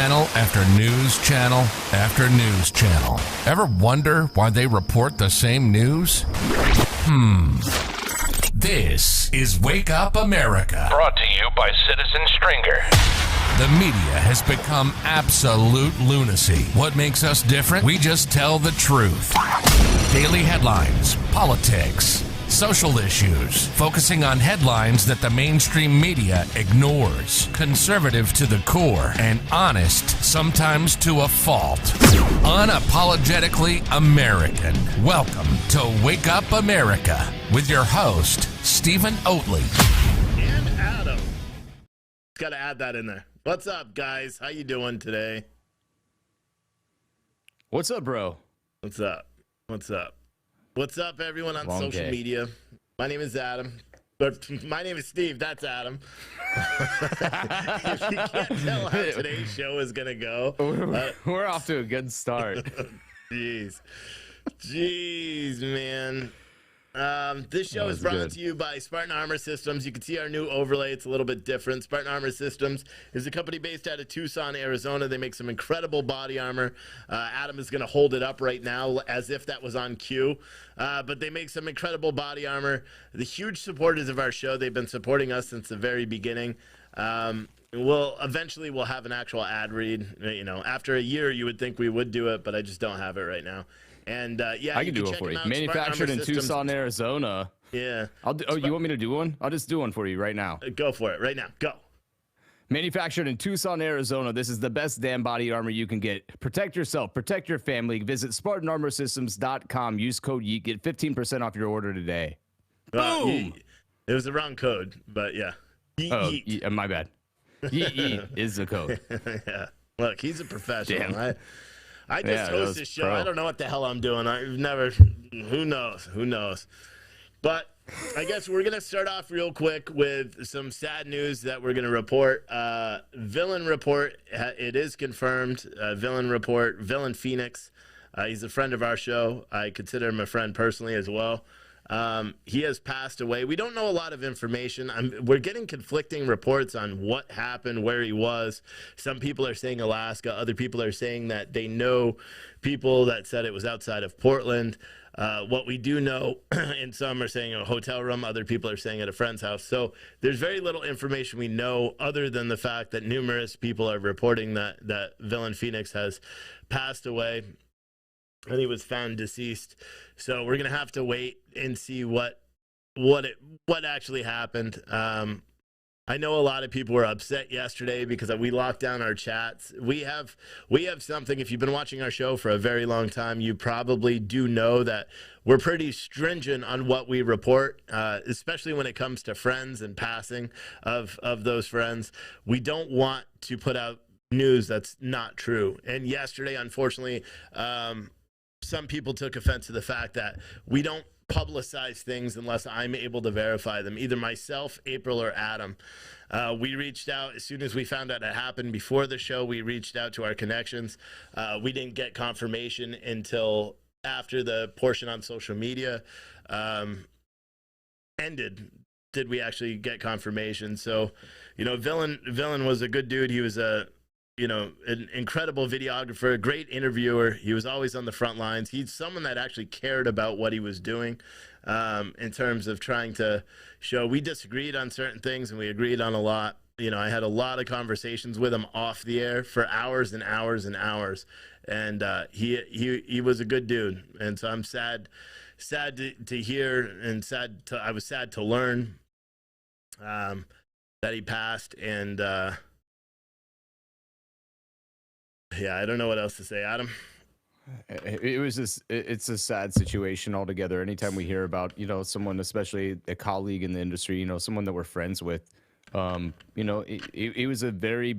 channel after news channel after news channel. Ever wonder why they report the same news? This is Wake Up America. Brought to you by Citizen Stringer. The media has become absolute lunacy. What makes us different? We just tell the truth. Daily headlines, politics, social issues, focusing on headlines that the mainstream media ignores. Conservative to the core and honest, sometimes to a fault. Unapologetically American. Welcome to Wake Up America with your host, Stephen Oatley. And Adam. Got to add that in there. What's up, guys? How you doing today? What's up, bro? What's up? What's up? What's up, everyone on social media? My name is Adam. But my name is Steve. That's Adam. If you can't tell how today's show is going to go. We're off to a good start. Jeez, man. This show is brought to you by Spartan Armor Systems. You can see our new overlay. It's a little bit different. Spartan Armor Systems is a company based out of Tucson, Arizona. They make some incredible body armor. Adam is going to hold it up right now as if that was on cue. But they make some incredible body armor. The huge supporters of our show. They've been supporting us since the very beginning. We'll have an actual ad read. You know, after a year, you would think we would do it, but I just don't have it right now. And I can do it for you. Manufactured in Tucson, Arizona. Yeah. You want me to do one? I'll just do one for you right now. Go for it right now. Go. Manufactured in Tucson, Arizona. This is the best damn body armor you can get. Protect yourself. Protect your family. Visit SpartanArmorSystems.com. Use code YEET. Get 15% off your order today. Boom. It was the wrong code, but yeah. Yeet. My bad. Yeet is the code. Yeah. Look, he's a professional. Damn. I just host this show. Pro. I don't know what the hell I'm doing. Who knows? But I guess we're going to start off real quick with some sad news that we're going to report. Villain report, it is confirmed. Villain Phoenix. He's a friend of our show. I consider him a friend personally as well. He has passed away. We don't know a lot of information. We're getting conflicting reports on what happened, where he was. Some people are saying Alaska. Other people are saying that they know people that said it was outside of Portland. What we do know, and some are saying a hotel room. Other people are saying at a friend's house. So there's very little information we know other than the fact that numerous people are reporting that Villain Phoenix has passed away. And he was found deceased. So we're gonna have to wait and see what actually happened. I know a lot of people were upset yesterday because we locked down our chats. We have something. If you've been watching our show for a very long time, you probably do know that we're pretty stringent on what we report, especially when it comes to friends and passing of those friends. We don't want to put out news that's not true. And yesterday, unfortunately, some people took offense to the fact that we don't publicize things unless I'm able to verify them, either myself, April, or Adam. We reached out as soon as we found out it happened before the show. We reached out to our connections. We didn't get confirmation until after the portion on social media ended. Did we actually get confirmation? So, Villain was a good dude. He was an incredible videographer, great interviewer. He was always on the front lines. He's someone that actually cared about what he was doing in terms of trying to show. We disagreed on certain things and we agreed on a lot. I had a lot of conversations with him off the air for hours and hours and hours. And he was a good dude. And so I'm sad to hear and I was sad to learn that he passed. And yeah, I don't know what else to say, Adam. It's a sad situation altogether. Anytime we hear about, someone, especially a colleague in the industry, someone that we're friends with, he was a very,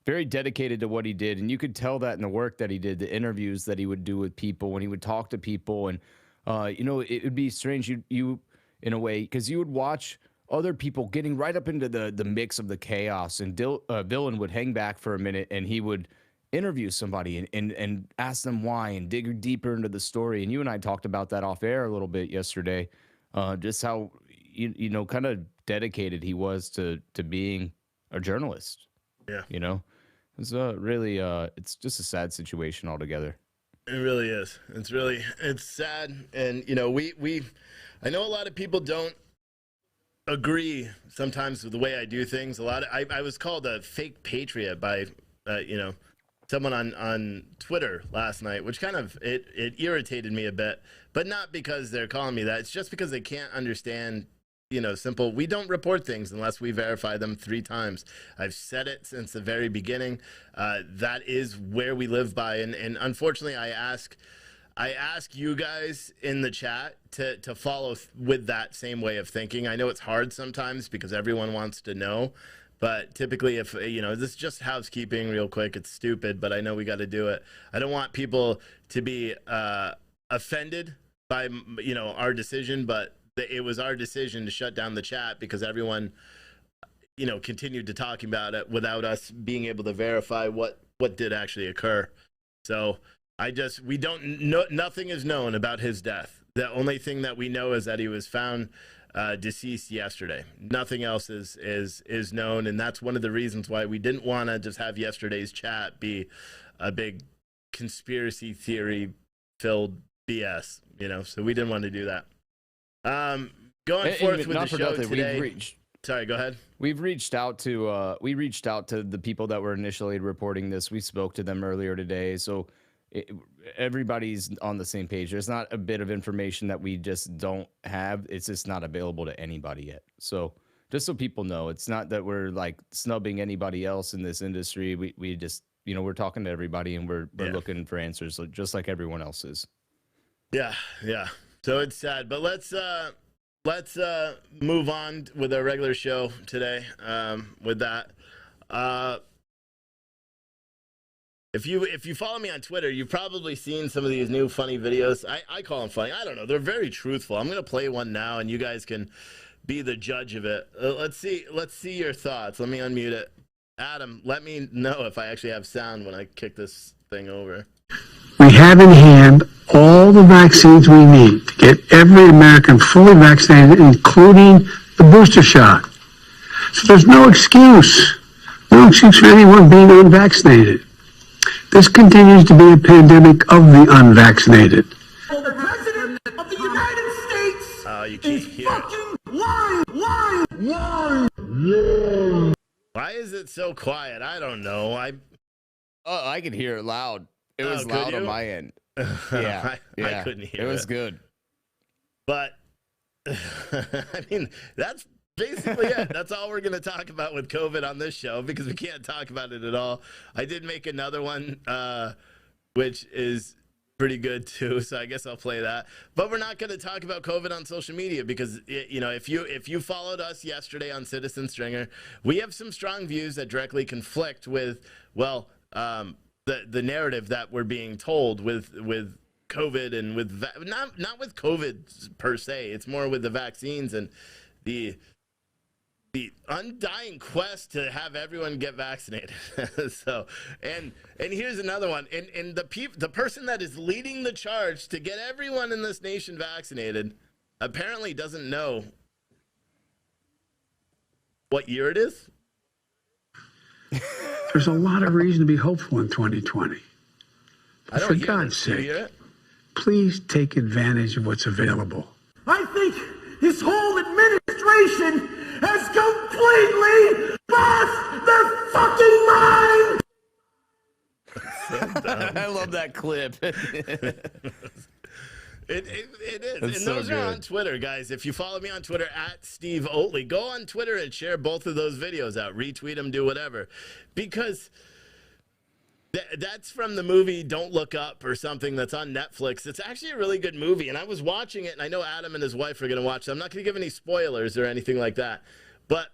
very dedicated to what he did. And you could tell that in the work that he did, the interviews that he would do with people, when he would talk to people. And, it would be strange, you in a way, because you would watch other people getting right up into the mix of the chaos. And Villain would hang back for a minute and he would interview somebody and ask them why and dig deeper into the story. And you and I talked about that off air a little bit yesterday, just how, kind of dedicated he was to being a journalist. Yeah. It's really it's just a sad situation altogether. It really is. It's sad. And, you know, I know a lot of people don't agree sometimes with the way I do things. I was called a fake patriot by, you know, someone on Twitter last night, which kind of, it irritated me a bit, but not because they're calling me that. It's just because they can't understand, you know, simple. We don't report things unless we verify them 3 times. I've said it since the very beginning. That is where we live by. And unfortunately, I ask you guys in the chat to follow with that same way of thinking. I know it's hard sometimes because everyone wants to know, but typically, if, you know, this is just housekeeping real quick. It's stupid, but I know we got to do it. I don't want people to be offended by, you know, our decision, but it was our decision to shut down the chat because everyone, you know, continued to talking about it without us being able to verify what did actually occur. So we don't know, nothing is known about his death. The only thing that we know is that he was found deceased yesterday. Nothing else is known, and that's one of the reasons why we didn't want to just have yesterday's chat be a big conspiracy theory filled BS, you know. So we didn't want to do that. Going forth with the show today. Sorry, go ahead. We reached out to the people that were initially reporting this. We spoke to them earlier today, so everybody's on the same page. There's not a bit of information that we just don't have. It's just not available to anybody yet. So just so people know, it's not that we're like snubbing anybody else in this industry. We just, you know, we're talking to everybody and we're looking for answers, just like everyone else is. Yeah. So it's sad, but let's move on with our regular show today. With that, if you follow me on Twitter, you've probably seen some of these new funny videos. I call them funny. I don't know. They're very truthful. I'm gonna play one now, and you guys can be the judge of it. Let's see your thoughts. Let me unmute it. Adam, let me know if I actually have sound when I kick this thing over. We have in hand all the vaccines we need to get every American fully vaccinated, including the booster shot. So there's no excuse for anyone being unvaccinated. This continues to be a pandemic of the unvaccinated. The President of the United States you can't hear fucking lying. Why is it so quiet? I don't know. I could hear it loud. It was loud on my end. Yeah, I couldn't hear it. It was good. But, I mean, that's basically it. That's all we're going to talk about with COVID on this show because we can't talk about it at all. I did make another one, which is pretty good too, so I guess I'll play that. But we're not going to talk about COVID on social media because, you know, if you followed us yesterday on Citizen Stringer, we have some strong views that directly conflict with, well, the narrative that we're being told with COVID and with not with COVID per se. It's more with the vaccines and the undying quest to have everyone get vaccinated. So, and here's another one. And the person that is leading the charge to get everyone in this nation vaccinated apparently doesn't know what year it is. There's a lot of reason to be hopeful in 2020. But for God's sake, please take advantage of what's available. I think his whole administration has completely lost their fucking mind. I love that clip. It is. That's and so those good. are on Twitter, guys. If you follow me on Twitter at Steve Oatley, go on Twitter and share both of those videos out. Retweet them, do whatever. Because that's from the movie Don't Look Up or something that's on Netflix. It's actually a really good movie. And I was watching it, and I know Adam and his wife are going to watch it. I'm not going to give any spoilers or anything like that. But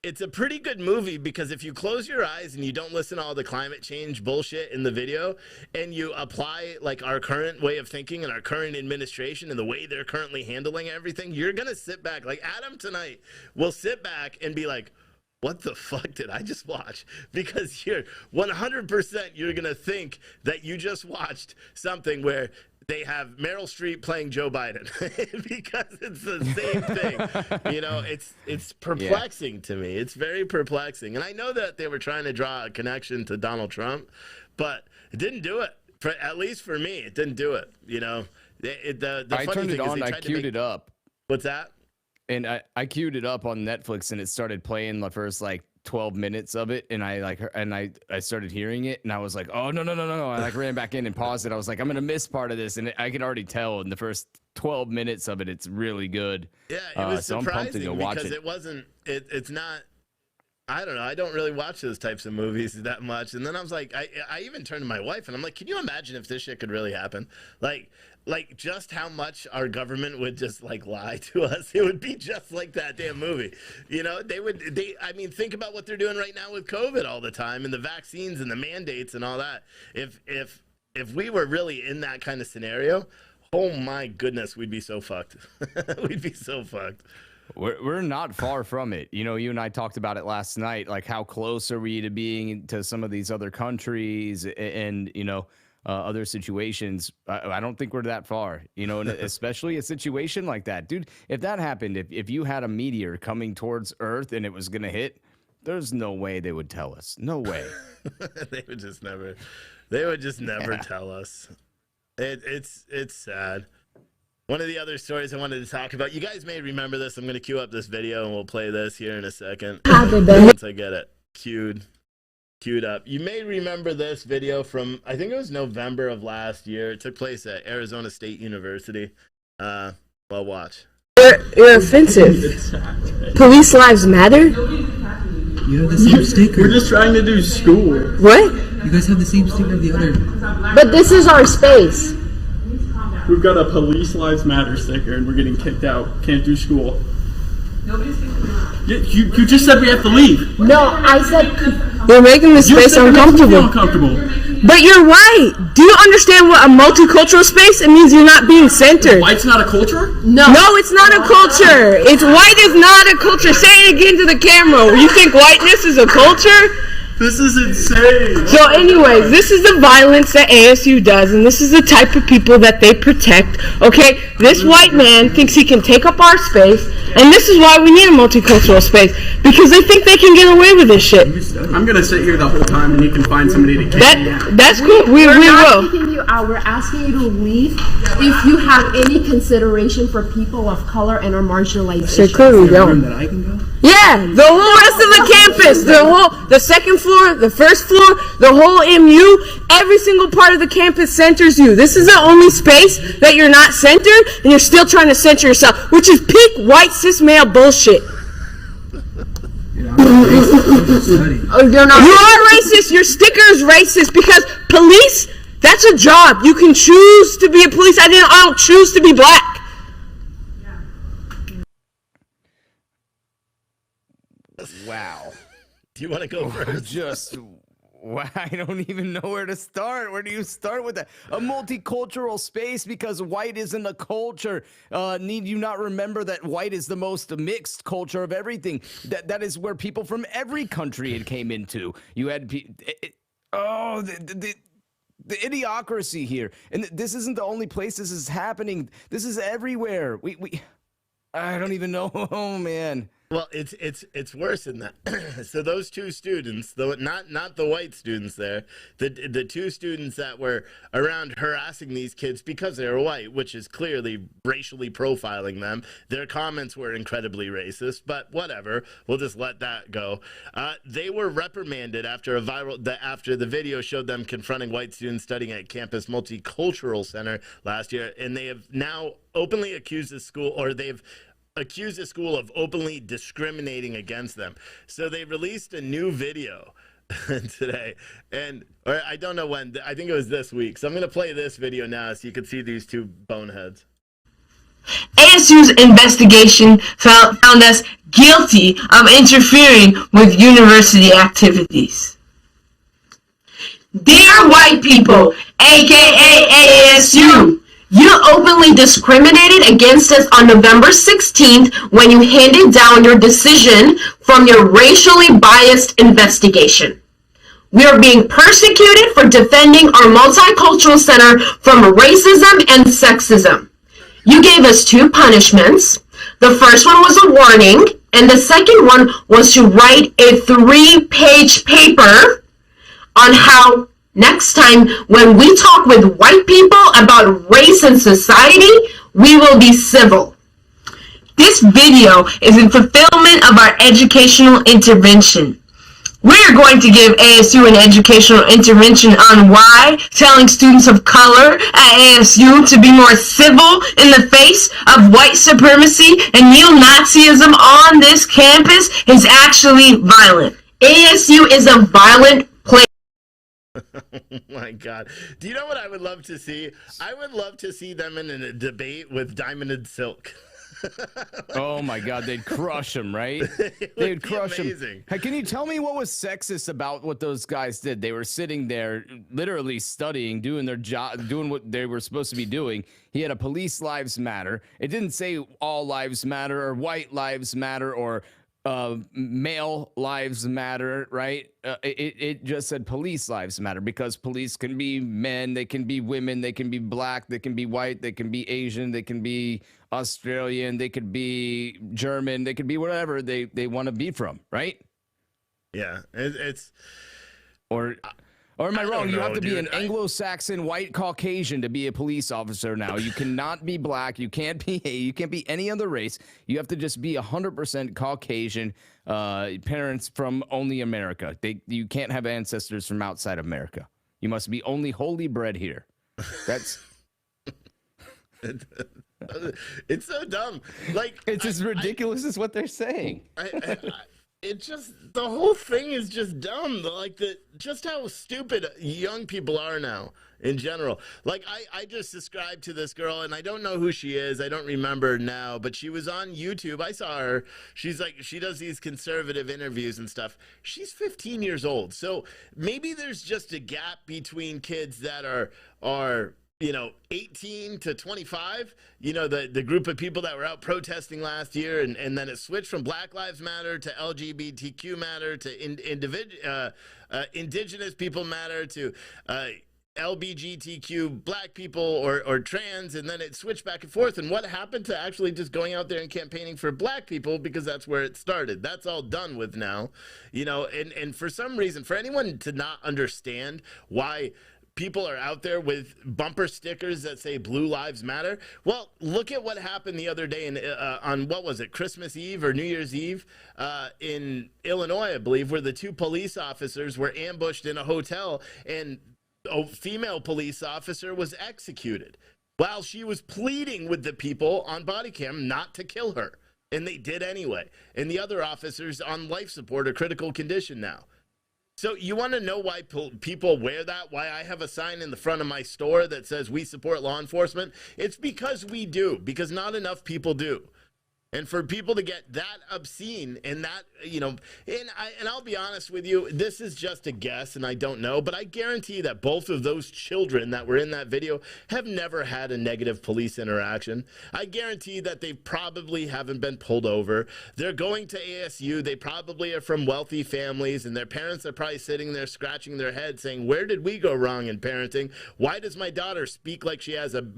it's a pretty good movie because if you close your eyes and you don't listen to all the climate change bullshit in the video and you apply like our current way of thinking and our current administration and the way they're currently handling everything, you're going to sit back. Like Adam tonight will sit back and be like, what the fuck did I just watch? Because you're 100% you're going to think that you just watched something where they have Meryl Streep playing Joe Biden because it's the same thing. You know, it's perplexing to me. It's very perplexing. And I know that they were trying to draw a connection to Donald Trump, but it didn't do it. At least for me, it didn't do it. You know, the I funny turned thing it on. is I queued it up. What's that? And I queued it up on Netflix, and it started playing the first like 12 minutes of it, and I started hearing it, and I was like, oh no. I like ran back in and paused it. I was like, I'm gonna miss part of this, and I could already tell in the first 12 minutes of it, it's really good. Yeah, it was so surprising to watch because it. it wasn't. It's not. I don't know. I don't really watch those types of movies that much. And then I was like, I even turned to my wife and I'm like, can you imagine if this shit could really happen? Like just how much our government would just like lie to us. It would be just like that damn movie. You know, I mean, think about what they're doing right now with COVID all the time and the vaccines and the mandates and all that. If we were really in that kind of scenario, oh my goodness, we'd be so fucked. We'd be so fucked. We're not far from it. You know, you and I talked about it last night, like how close are we to being to some of these other countries and you know, other situations. I don't think we're that far, you know, and especially a situation like that. Dude, if that happened, if you had a meteor coming towards Earth and it was going to hit, there's no way they would tell us. No way. They would just never tell us. It's sad. One of the other stories I wanted to talk about, you guys may remember this. I'm going to queue up this video and we'll play this here in a second. Once I get it queued up. You may remember this video from, I think it was November of last year. It took place at Arizona State University. Well, watch. You're offensive. Police lives matter? You have the same sticker. We're just trying to do school. What? You guys have the same sticker of the other. But this is our space. We've got a Police Lives Matter sticker and we're getting kicked out. Can't do school. You just said we have to leave. No, I said you're making the space uncomfortable. But you're right. Do you understand what a multicultural space? It means you're not being centered. White's not a culture? No, it's not a culture. It's white is not a culture. Say it again to the camera. You think whiteness is a culture? This is insane. So anyways, this is the violence that ASU does, and this is the type of people that they protect, okay? This white man thinks he can take up our space, and this is why we need a multicultural space, because they think they can get away with this shit. I'm going to sit here the whole time, and you can find somebody to kick me out. That's cool. We will. Kicking you out. We're asking you to leave if you have any consideration for people of color and or marginalized. So clearly don't. That I can go? Yeah, the whole rest of the campus, the second floor, the first floor, the whole MU, every single part of the campus centers you. This is the only space that you're not centered, and you're still trying to center yourself, which is peak white cis male bullshit. Yeah, I'm racist. You are racist. Your sticker is racist because police, that's a job. You can choose to be a police. I don't choose to be black. Wow. Do you want to go first? I don't even know where to start. Where do you start with that? A multicultural space because white isn't a culture. Need you not remember that white is the most mixed culture of everything? That is where people from every country it came into. You had the idiocracy here, and this isn't the only place this is happening. This is everywhere. I don't even know. Oh man. Well, it's worse than that. So those two students, though not the white students there, the two students that were around harassing these kids because they were white, which is clearly racially profiling them. Their comments were incredibly racist, but whatever. We'll just let that go. They were reprimanded after the video showed them confronting white students studying at Campus Multicultural Center last year, and they have now openly accused the school, or they've accused the school of openly discriminating against them. So they released a new video today, or I don't know when, I think it was this week. So I'm going to play this video now so you can see these two boneheads. ASU's investigation found us guilty of interfering with university activities. Dear white people, aka ASU, you openly discriminated against us on November 16th when you handed down your decision from your racially biased investigation. We are being persecuted for defending our multicultural center from racism and sexism. You gave us 2 punishments. The first one was a warning, and the second one was to write a 3-page paper on how next time when we talk with white people about race and society, we will be civil. This video is in fulfillment of our educational intervention. We're going to give ASU an educational intervention on why telling students of color at ASU to be more civil in the face of white supremacy and neo-Nazism on this campus is actually violent. ASU is a violent place. Oh my God. Do you know what I would love to see? I would love to see them in a debate with Diamond and Silk. Oh my God, they'd crush him, right? They'd crush him. Hey, can you tell me what was sexist about what those guys did? They were sitting there, literally studying, doing their job, doing what they were supposed to be doing. He had a police lives matter. It didn't say all lives matter or white lives matter or male lives matter, right? It just said police lives matter because police can be men, they can be women, they can be black, they can be white, they can be Asian, they can be Australian, they could be German, they could be whatever they want to be from, right? Yeah, it's or am I wrong? You have to be dude. an Anglo-Saxon white Caucasian to be a police officer now. You cannot be black. You can't be any other race. You have to just be 100% Caucasian. Parents from only America. You can't have ancestors from outside America. You must be only wholly bred here. That's it's so dumb. Like it's as ridiculous as what they're saying. It just, the whole thing is just dumb. Like just how stupid young people are now in general. Like I just subscribed to this girl and I don't know who she is. I don't remember now, but she was on YouTube. I saw her. She's like, she does these conservative interviews and stuff. She's 15 years old. So maybe there's just a gap between kids that are 18 to 25, the group of people that were out protesting last year, and then it switched from Black Lives Matter to LGBTQ matter to indigenous people matter to LGBTQ black people or trans, and then it switched back and forth. And what happened to actually just going out there and campaigning for black people, because that's where it started. That's all done with now, and for some reason, for anyone to not understand why people are out there with bumper stickers that say Blue Lives Matter. Well, look at what happened the other day on what was it, Christmas Eve or New Year's Eve in Illinois, I believe, where the 2 police officers were ambushed in a hotel and a female police officer was executed while she was pleading with the people on body cam not to kill her. And they did anyway. And the other officers on life support or critical condition now. So you want to know why people wear that? Why I have a sign in the front of my store that says we support law enforcement? It's because we do, because not enough people do. And for people to get that obscene and that, and I'll be honest with you, this is just a guess and I don't know, but I guarantee that both of those children that were in that video have never had a negative police interaction. I guarantee that they probably haven't been pulled over. They're going to ASU. They probably are from wealthy families, and their parents are probably sitting there scratching their head saying, where did we go wrong in parenting? Why does my daughter speak like she has a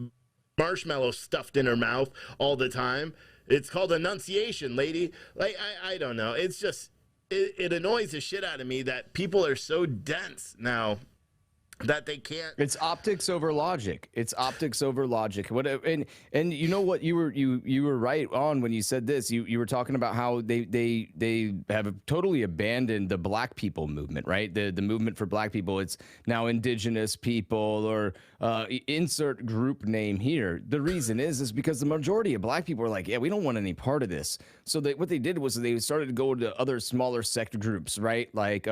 marshmallow stuffed in her mouth all the time? It's called enunciation, lady. Like, I don't know. It's just, it annoys the shit out of me that people are so dense now that they can't. It's optics over logic. It's optics over logic. What and you know what, you were right on when you said this. You were talking about how they have totally abandoned the black people movement, right? The movement for black people. It's now indigenous people or insert group name here. The reason is because the majority of black people are like, yeah, we don't want any part of this. So what they did was they started to go to other smaller sector groups, right? Like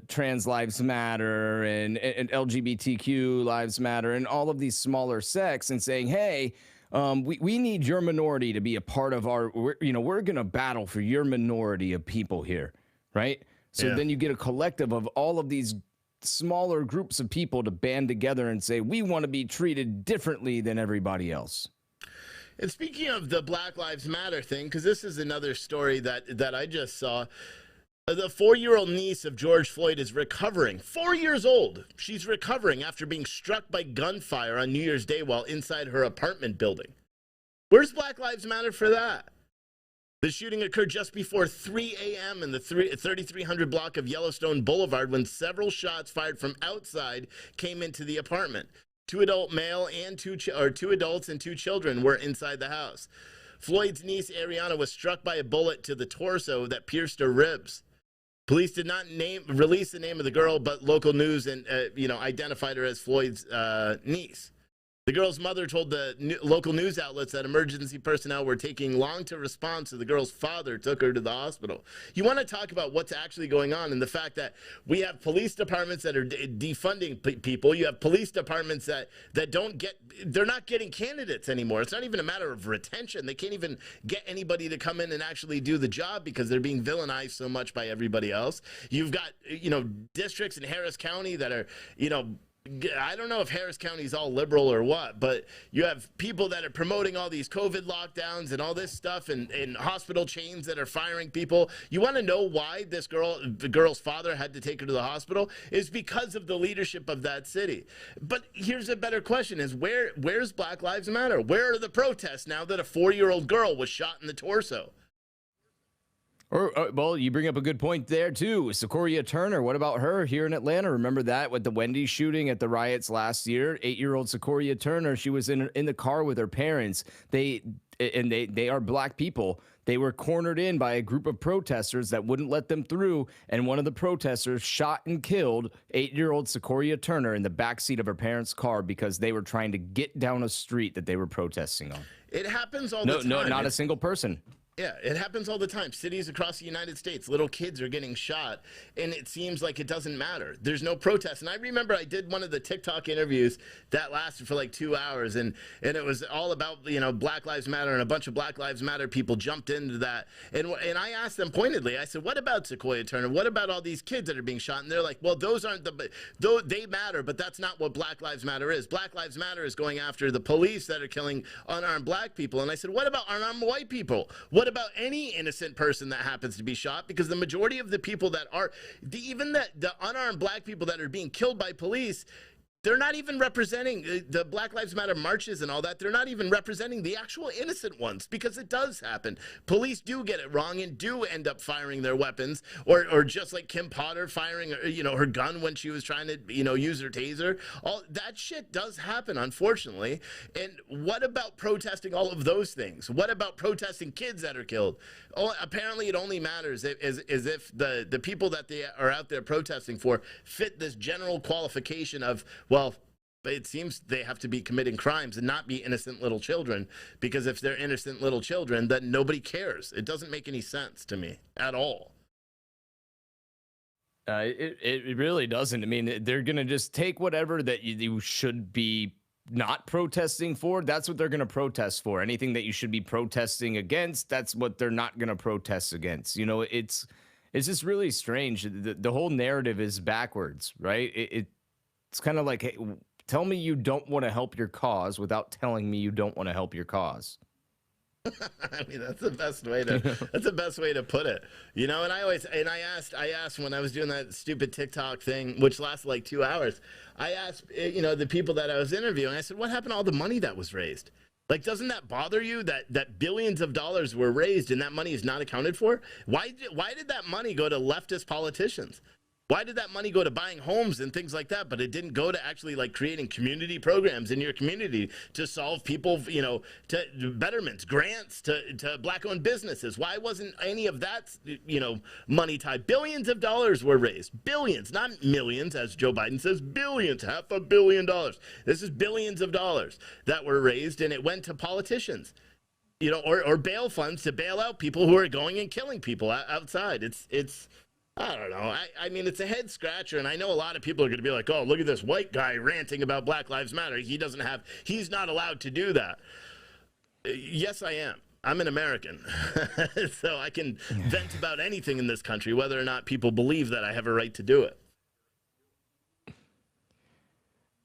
Trans Lives Matter and LGBTQ Lives Matter and all of these smaller sects, and saying, hey, we need your minority to be a part of we're going to battle for your minority of people here, right? So then you get a collective of all of these smaller groups of people to band together and say, we want to be treated differently than everybody else. And speaking of the Black Lives Matter thing, because this is another story that I just saw, The 4-year-old niece of George Floyd is recovering. 4 years old. She's recovering after being struck by gunfire on New Year's Day while inside her apartment building. Where's Black Lives Matter for that? The shooting occurred just before 3 a.m. in the 3300 block of Yellowstone Boulevard when several shots fired from outside came into the apartment. Two adults and two children were inside the house. Floyd's niece, Ariana, was struck by a bullet to the torso that pierced her ribs. Police did not release the name of the girl, but local news identified her as Floyd's niece. The girl's mother told the local news outlets that emergency personnel were taking long to respond, so the girl's father took her to the hospital. You want to talk about what's actually going on and the fact that we have police departments that are defunding people. You have police departments that they're not getting candidates anymore. It's not even a matter of retention. They can't even get anybody to come in and actually do the job because they're being villainized so much by everybody else. You've got, districts in Harris County that are, I don't know if Harris County is all liberal or what, but you have people that are promoting all these COVID lockdowns and all this stuff and hospital chains that are firing people. You want to know why the girl's father had to take her to the hospital? Is because of the leadership of that city. But here's a better question is where's Black Lives Matter? Where are the protests now that a 4-year-old girl was shot in the torso? Well, you bring up a good point there, too. Sequoia Turner, what about her here in Atlanta? Remember that with the Wendy's shooting at the riots last year? 8-year-old Sequoia Turner, she was in the car with her parents. They are black people. They were cornered in by a group of protesters that wouldn't let them through, and one of the protesters shot and killed 8-year-old Sequoia Turner in the backseat of her parents' car because they were trying to get down a street that they were protesting on. It happens all the time. No, not a single person. Yeah, it happens all the time. Cities across the United States, little kids are getting shot, and it seems like it doesn't matter. There's no protest. And I remember I did one of the TikTok interviews that lasted for like 2 hours, and it was all about, Black Lives Matter, and a bunch of Black Lives Matter people jumped into that. And I asked them pointedly, I said, what about Sequoia Turner? What about all these kids that are being shot? And they're like, well, though they matter, but that's not what Black Lives Matter is. Black Lives Matter is going after the police that are killing unarmed black people. And I said, what about unarmed white people? What about any innocent person that happens to be shot? Because the majority of the people that are, even the unarmed black people that are being killed by police, they're not even representing the Black Lives Matter marches and all that. They're not even representing the actual innocent ones, because it does happen. Police do get it wrong and do end up firing their weapons, or just like Kim Potter firing, her gun when she was trying to, use her taser. All that shit does happen, unfortunately. And what about protesting all of those things? What about protesting kids that are killed? Oh, apparently it only matters as if the people that they are out there protesting for fit this general qualification of, well, it seems they have to be committing crimes and not be innocent little children, because if they're innocent little children, then nobody cares. It doesn't make any sense to me at all. It really doesn't. I mean, they're going to just take whatever that you should be not protesting for. That's what they're going to protest for. Anything that you should be protesting against, that's what they're not going to protest against. It's just really strange. The whole narrative is backwards, right? It's kind of like, hey, tell me you don't want to help your cause without telling me you don't want to help your cause. I mean, that's the best way to put it. And I asked when I was doing that stupid TikTok thing, which lasted like 2 hours. I asked, the people that I was interviewing, I said, what happened to all the money that was raised? Like, doesn't that bother you that billions of dollars were raised and that money is not accounted for? Why did that money go to leftist politicians? Why did that money go to buying homes and things like that, but it didn't go to actually like creating community programs in your community to solve people, to betterments, grants to black-owned businesses? Why wasn't any of that, money tied? Billions of dollars were raised. Billions, not millions, as Joe Biden says, billions, $500 million. This is billions of dollars that were raised, and it went to politicians, or bail funds to bail out people who are going and killing people outside. It's I don't know. I mean, it's a head scratcher, and I know a lot of people are going to be like, oh, look at this white guy ranting about Black Lives Matter. He's not allowed to do that. Yes, I am. I'm an American, so I can vent about anything in this country, whether or not people believe that I have a right to do it.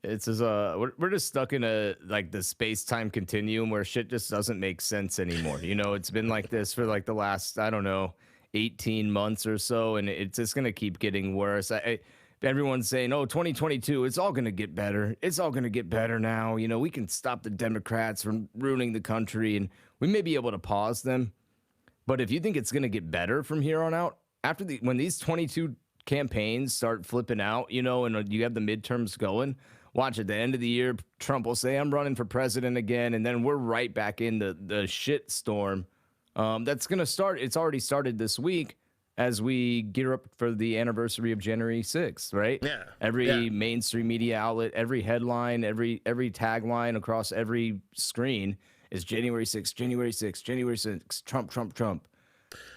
It's just we're just stuck in the space-time continuum where shit just doesn't make sense anymore. It's been like this for like the last, I don't know, 18 months or so, and it's just going to keep getting worse. Everyone's saying, oh, 2022, it's all going to get better. It's all going to get better now. You know, we can stop the Democrats from ruining the country, and we may be able to pause them. But if you think it's going to get better from here on out, when these 22 campaigns start flipping out, you know, and you have the midterms going, watch at the end of the year, Trump will say, I'm running for president again, and then we're right back in the shit storm. That's going to start. It's already started this week as we gear up for the anniversary of January 6th, right? Yeah. Every mainstream media outlet, every headline, every tagline across every screen is January 6th, January 6th, January 6th, Trump, Trump, Trump.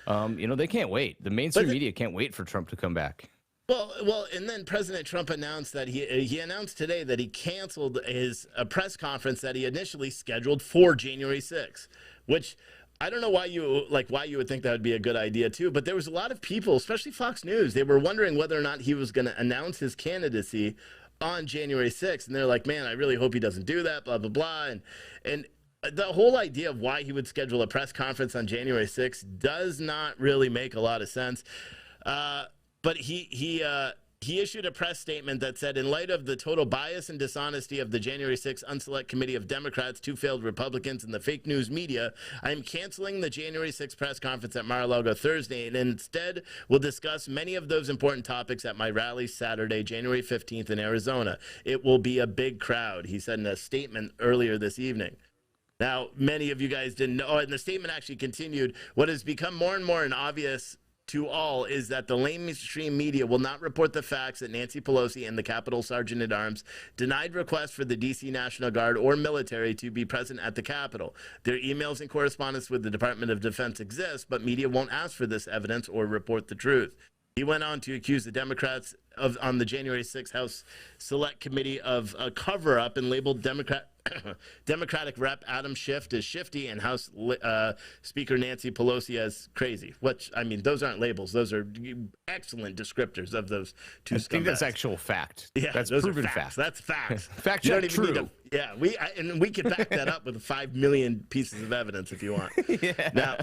You know, they can't wait. The mainstream media can't wait for Trump to come back. Well, and then President Trump announced that he announced today that he canceled his press conference that he initially scheduled for January 6th, which I don't know why you would think that would be a good idea too, but there was a lot of people, especially Fox News, they were wondering whether or not he was going to announce his candidacy on January 6th, and they're like, man, I really hope he doesn't do that, blah blah blah, and the whole idea of why he would schedule a press conference on January 6th does not really make a lot of sense. But he issued a press statement that said, in light of the total bias and dishonesty of the January 6th Unselect Committee of Democrats, 2 failed Republicans, and the fake news media, I am canceling the January 6th press conference at Mar-a-Lago Thursday, and instead will discuss many of those important topics at my rally Saturday, January 15th in Arizona. It will be a big crowd, he said in a statement earlier this evening. Now, many of you guys didn't know, and the statement actually continued, what has become more and more obvious to all is that the mainstream media will not report the facts that Nancy Pelosi and the Capitol Sergeant-at-Arms denied requests for the D.C. National Guard or military to be present at the Capitol. Their emails and correspondence with the Department of Defense exist, but media won't ask for this evidence or report the truth. He went on to accuse the Democrats on the January 6th House Select Committee of a cover-up and labeled Democratic Rep Adam Schiff as shifty and House Speaker Nancy Pelosi as crazy. Which, I mean, those aren't labels. Those are excellent descriptors of those two scumbags. I think that's actual fact. Yeah, that's those proven are facts. fact. That's facts. Fact check true. Yeah, we can back that up with 5 million pieces of evidence if you want. Yeah. Now,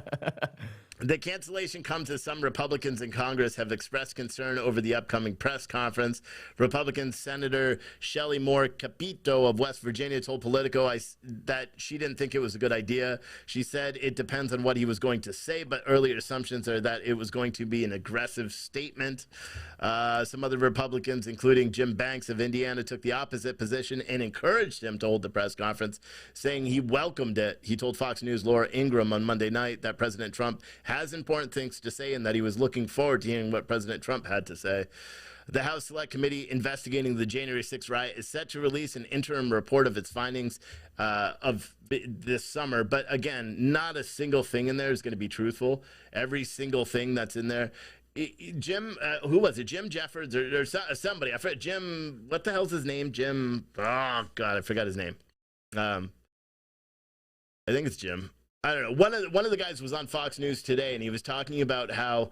the cancellation comes as some Republicans in Congress have expressed concern over the upcoming press conference. Republican Senator Shelley Moore Capito of West Virginia told Politico that she didn't think it was a good idea. She said it depends on what he was going to say, but earlier assumptions are that it was going to be an aggressive statement. Some other Republicans, including Jim Banks of Indiana, took the opposite position and encouraged him to hold the press conference, saying he welcomed it. He told Fox News' Laura Ingraham on Monday night that President Trump has important things to say and that he was looking forward to hearing what President Trump had to say. The House Select Committee investigating the January 6th riot is set to release an interim report of its findings of this summer. But again, not a single thing in there is going to be truthful. Every single thing that's in there. Jim, who was it? Jim Jeffords or somebody? I forgot. Jim, what the hell's his name? Jim. Oh God, I forgot his name. I think it's Jim. I don't know. One of the guys was on Fox News today, and he was talking about how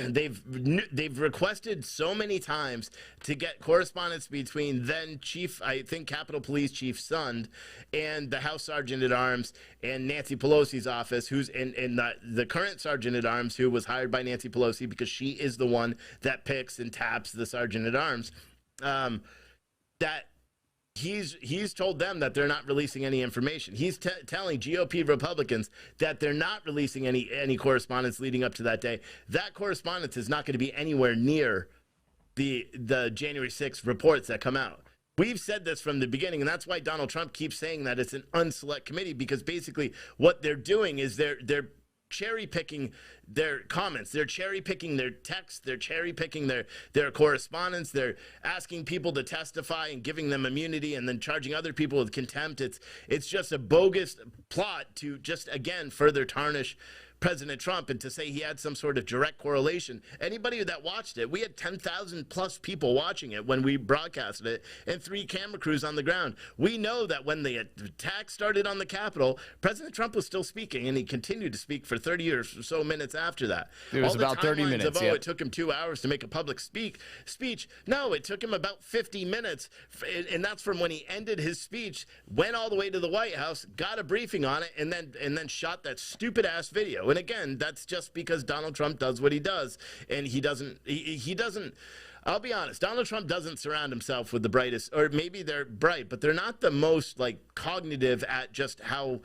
they've requested so many times to get correspondence between then Chief, I think Capitol Police Chief Sund, and the House Sergeant at Arms and Nancy Pelosi's office, who's in the current Sergeant at Arms, who was hired by Nancy Pelosi because she is the one that picks and taps the Sergeant at Arms. That he's told them that they're not releasing any information. He's telling GOP Republicans that they're not releasing any correspondence leading up to that day. That correspondence is not going to be anywhere near the January 6th reports that come out. We've said this from the beginning, and that's why Donald Trump keeps saying that it's an unselect committee, because basically what they're doing is they're cherry picking their comments, they're cherry picking their texts, they're cherry picking their correspondence, they're asking people to testify and giving them immunity and then charging other people with contempt. It's just a bogus plot to just again further tarnish President Trump and to say he had some sort of direct correlation. Anybody that watched it, we had 10,000 plus people watching it when we broadcasted it and 3 camera crews on the ground. We know that when the attack started on the Capitol, President Trump was still speaking, and he continued to speak for 30 or so minutes after that. It was about 30 minutes. It took him 2 hours to make a public speech. No, it took him about 50 minutes, and that's from when he ended his speech, went all the way to the White House, got a briefing on it, and then shot that stupid ass video. video. And again, that's just because Donald Trump does what he does, and he doesn't. I'll be honest, Donald Trump doesn't surround himself with the brightest, or maybe they're bright, but they're not the most like cognitive at just how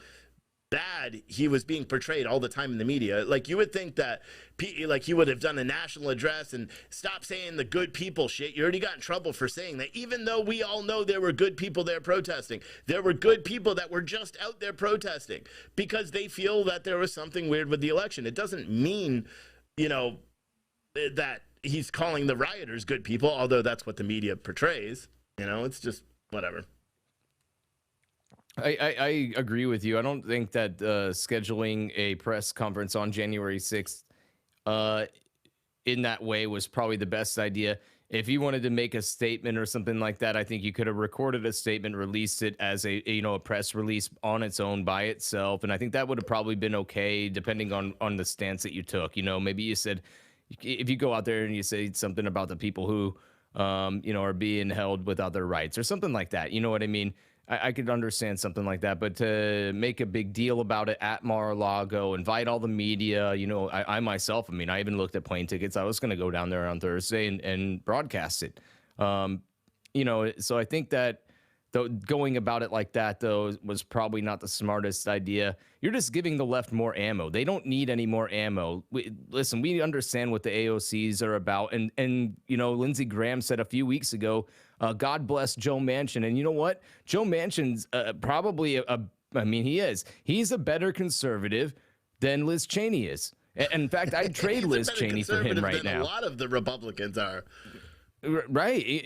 bad he was being portrayed all the time in the media. Like, you would think that like he would have done a national address and stop saying the good people shit. You already got in trouble for saying that, even though we all know there were good people there protesting. There were good people that were just out there protesting because they feel that there was something weird with the election. It doesn't mean, you know, that he's calling the rioters good people, although that's what the media portrays. You know, it's just whatever. I agree with you. I don't think that scheduling a press conference on January 6th in that way was probably the best idea. If you wanted to make a statement or something like that, I think you could have recorded a statement, released it as a press release on its own by itself. And I think that would have probably been okay, depending on the stance that you took. You know, maybe you said, if you go out there and you say something about the people who, are being held without their rights or something like that, you know what I mean? I could understand something like that, but to make a big deal about it at Mar-a-Lago, invite all the media, I myself, I even looked at plane tickets. I was going to go down there on Thursday and broadcast it. So I think that going about it like that, though, was probably not the smartest idea. You're just giving the left more ammo. They don't need any more ammo. Listen, we understand what the AOCs are about. And Lindsey Graham said a few weeks ago, God bless Joe Manchin. And you know what? Joe Manchin's probably he is. He's a better conservative than Liz Cheney is. In fact, I'd trade Liz Cheney for him right now. A lot of the Republicans are. Right.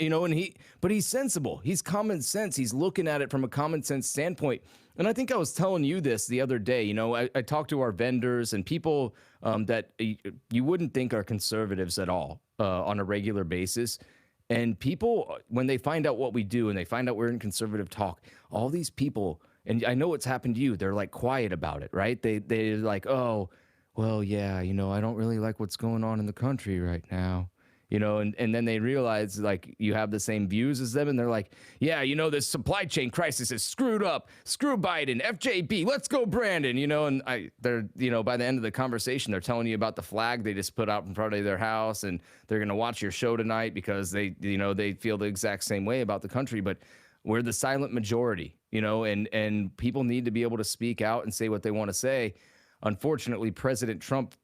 But he's sensible. He's common sense. He's looking at it from a common sense standpoint. And I think I was telling you this the other day. I talked to our vendors and people that you wouldn't think are conservatives at all on a regular basis. And people, when they find out what we do and they find out we're in conservative talk, all these people, and I know what's happened to you, they're like quiet about it, right? They're like, oh, well, yeah, I don't really like what's going on in the country right now. And then they realize, like, you have the same views as them, and they're like, yeah, this supply chain crisis is screwed up. Screw Biden, FJB, let's go Brandon, and they're, by the end of the conversation, they're telling you about the flag they just put out in front of their house, and they're going to watch your show tonight because they feel the exact same way about the country. But we're the silent majority, and people need to be able to speak out and say what they want to say. Unfortunately, President Trump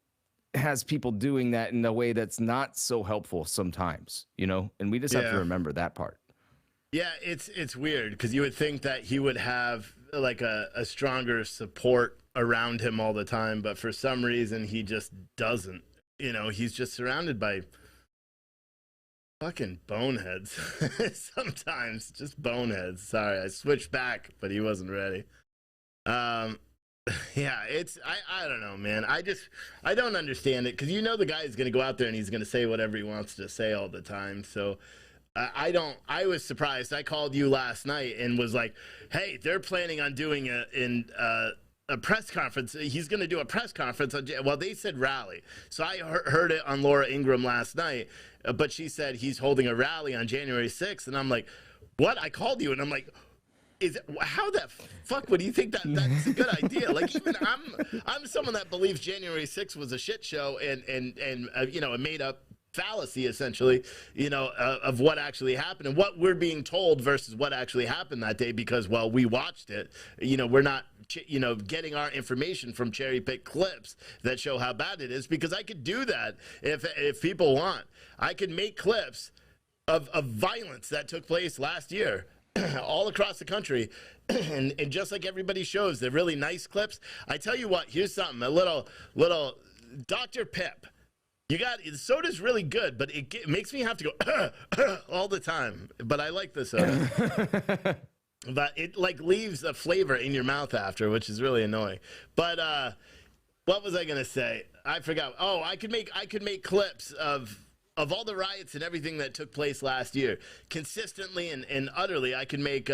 has people doing that in a way that's not so helpful sometimes, and we just have to remember that part. Yeah, it's weird because you would think that he would have like a stronger support around him all the time, but for some reason he just doesn't. He's just surrounded by fucking boneheads. Sometimes just boneheads. Sorry, I switched back, but he wasn't ready. Yeah, I don't know, man. I don't understand it because the guy is going to go out there and he's going to say whatever he wants to say all the time. So I was surprised. I called you last night and was like, hey, they're planning on doing a press conference. He's going to do a press conference. Well, they said rally. So I heard it on Laura Ingraham last night, but she said he's holding a rally on January 6th. And I'm like, what? I called you and I'm like, how the fuck would you think that's a good idea? Like, even I'm someone that believes January 6th was a shit show and a made up fallacy essentially, of what actually happened and what we're being told versus what actually happened that day because, well, we watched it. We're not, getting our information from cherry picked clips that show how bad it is because I could do that if people want. I could make clips of violence that took place last year. All across the country, and just like everybody shows, they're really nice clips. I tell you what, here's something, a little Dr. Pip. Soda's really good, but it makes me have to go all the time. But I like the soda. But it leaves a flavor in your mouth after, which is really annoying. But what was I gonna say? I forgot. Oh, I could make clips of all the riots and everything that took place last year, consistently and utterly. I could make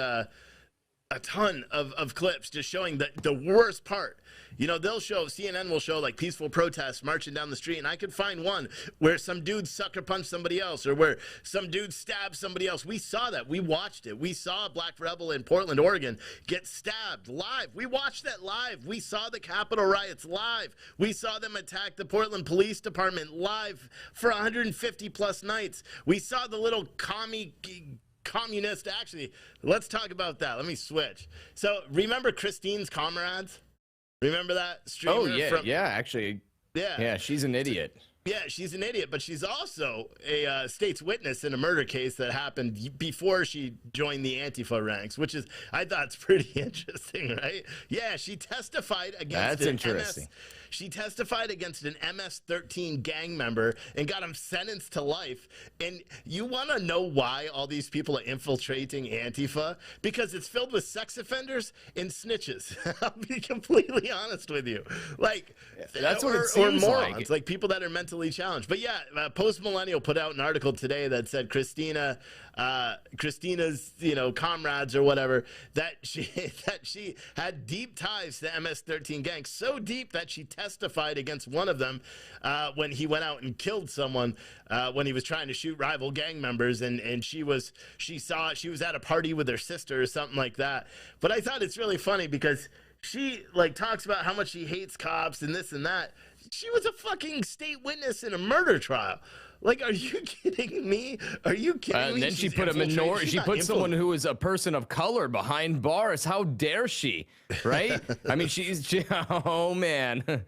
a ton of clips just showing the worst part. You know, CNN will show like peaceful protests marching down the street, and I could find one where some dude sucker punched somebody else or where some dude stabbed somebody else. We saw that. We watched it. We saw a black rebel in Portland, Oregon get stabbed live. We watched that live. We saw the Capitol riots live. We saw them attack the Portland Police Department live for 150 plus nights. We saw the little communist, actually, let's talk about that. Let me switch. So remember Christine's Comrades? Remember that streamer? Oh, yeah, actually. Yeah, she's an idiot. Yeah, she's an idiot, but she's also a state's witness in a murder case that happened before she joined the Antifa ranks, which is, I thought, it's pretty interesting, right? Yeah, she testified against she testified against an MS-13 gang member and got him sentenced to life. And you want to know why all these people are infiltrating Antifa? Because it's filled with sex offenders and snitches. I'll be completely honest with you. Like, that's what it seems or morons, like people that are mentally challenged. But yeah, Post Millennial put out an article today that said Christina's comrades or whatever, that she had deep ties to the MS-13 gang, so deep that she testified against one of them when he went out and killed someone when he was trying to shoot rival gang members, and she was at a party with her sister or something like that. But I thought it's really funny because she like talks about how much she hates cops and this and that. She was a fucking state witness in a murder trial. Like, are you kidding me? Are you kidding me? And then she put a minority. She put someone who is a person of color behind bars. How dare she? Right? I mean, oh man.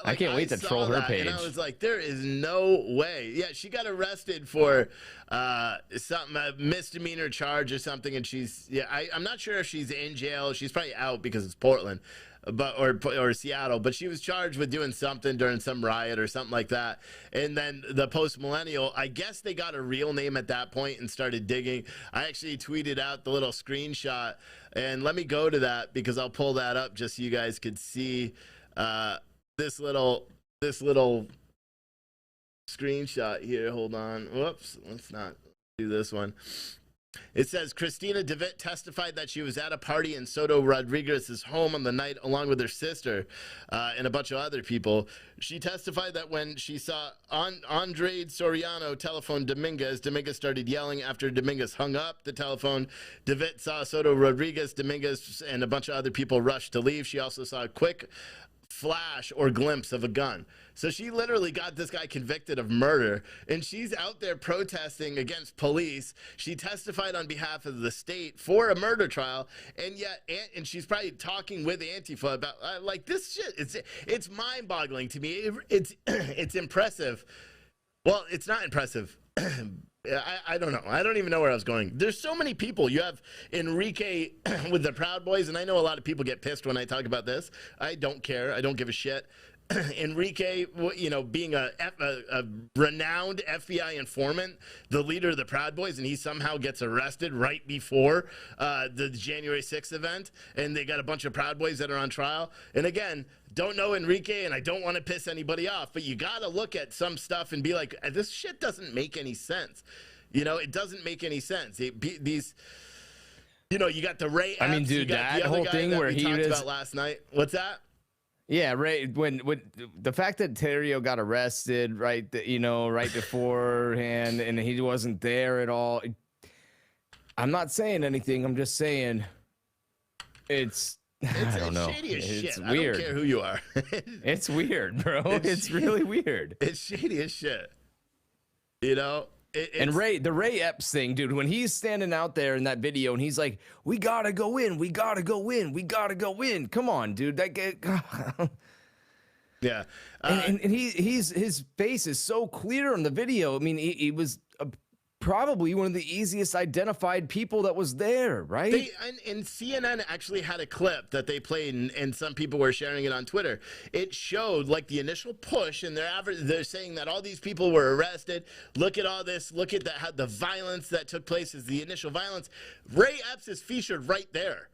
I can't wait to troll her page. And I was like, there is no way. Yeah, she got arrested for a misdemeanor charge or something, and I'm not sure if she's in jail. She's probably out because it's Portland. Or Seattle, but she was charged with doing something during some riot or something like that. And then the Post Millennial, I guess they got a real name at that point and started digging. I actually tweeted out the little screenshot, and let me go to that because I'll pull that up just so you guys could see this little screenshot here. Hold on. Whoops, let's not do this one. It says Christina DeWitt testified that she was at a party in Soto Rodriguez's home on the night along with her sister and a bunch of other people. She testified that when she saw Andre Soriano telephone Dominguez started yelling after Dominguez hung up the telephone. DeWitt saw Soto Rodriguez, Dominguez, and a bunch of other people rush to leave. She also saw a quick flash or glimpse of a gun. So she literally got this guy convicted of murder, and she's out there protesting against police. She testified on behalf of the state for a murder trial, and she's probably talking with Antifa about like this shit. It's mind-boggling to me. It's impressive. Well, it's not impressive. I don't know. I don't even know where I was going. There's so many people. You have Enrique with the Proud Boys, and I know a lot of people get pissed when I talk about this. I don't care. I don't give a shit. Enrique, being a renowned FBI informant, the leader of the Proud Boys, and he somehow gets arrested right before the January 6th event, and they got a bunch of Proud Boys that are on trial. And again, don't know Enrique, and I don't want to piss anybody off, but you got to look at some stuff and be like, this shit doesn't make any sense. It doesn't make any sense. You got the Ray Epps, I mean, dude, that whole thing where he talked about last night. What's that? Yeah, right. When the fact that Terrio got arrested, right, right beforehand, and he wasn't there at all. I'm not saying anything. I'm just saying I don't know. Shady as shit. It's weird. I don't care who you are. It's weird, bro. It's really weird. It's shady as shit. And the Ray Epps thing, dude, when he's standing out there in that video and he's like, we gotta go in, we gotta go in, we gotta go in. Come on, dude. That guy, yeah. And his face is so clear in the video. I mean, he was probably one of the easiest identified people that was there, right? And CNN actually had a clip that they played, and some people were sharing it on Twitter. It showed like the initial push, and they're saying that all these people were arrested. Look at all this. Look at the violence that took place is the initial violence. Ray Epps is featured right there